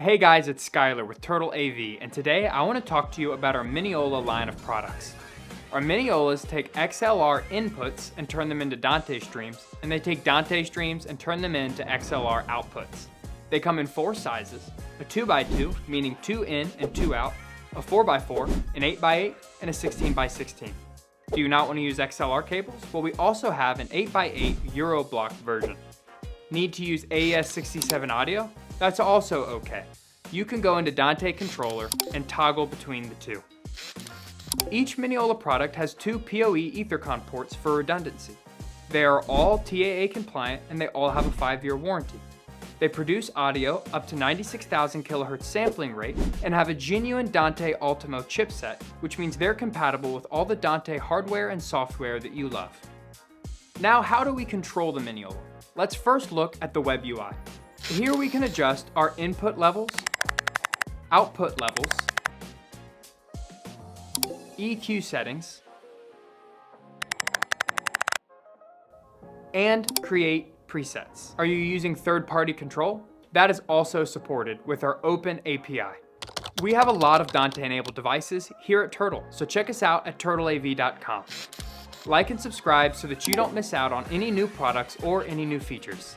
Hey guys, it's Skylar with Turtle AV, and today I want to talk to you about our Mineola line of products. Our Mineolas take XLR inputs and turn them into Dante streams, and they take Dante streams and turn them into XLR outputs. They come in 4 sizes: a 2x2, meaning 2 in and 2 out, a 4x4, an 8x8, and a 16x16. Do you not want to use XLR cables? Well, we also have an 8x8 Euro block version. Need to use AES67 audio? That's also okay. You can go into Dante Controller and toggle between the two. Each Mineola product has 2 PoE etherCON ports for redundancy. They are all TAA compliant and they all have a 5-year warranty. They produce audio up to 96,000 kHz sampling rate and have a genuine Dante Ultimo chipset, which means they're compatible with all the Dante hardware and software that you love. Now, how do we control the Mineola? Let's first look at the WebGUI. Here we can adjust our input levels, output levels, EQ settings, and create presets. Are you using third-party control? That is also supported with our open API. We have a lot of Dante-enabled devices here at Turtle, so check us out at turtleav.com. Like and subscribe so that you don't miss out on any new products or any new features.